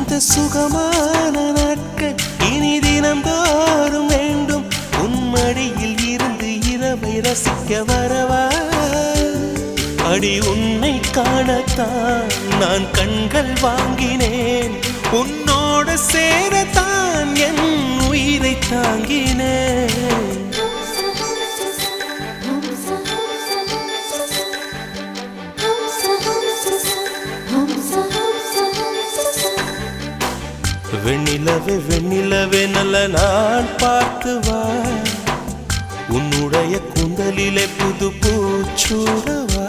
இந்த சுகமான நாட்கள் இனி தினந்தோறும் வேண்டும். உன்மடியில் இருந்து இரவை ரசிக்க வரவா? அடி உன்னை காணத்தான் நான் கண்கள் வாங்கினேன். உன்னோட சேரத்தான் என் உயிரை தாங்கினேன். வெண்ணிலவே வெண்ணிலவே நல்ல நான் பார்த்து வா. உன்னுடைய கூந்தலிலே புது பூச்சூடவா.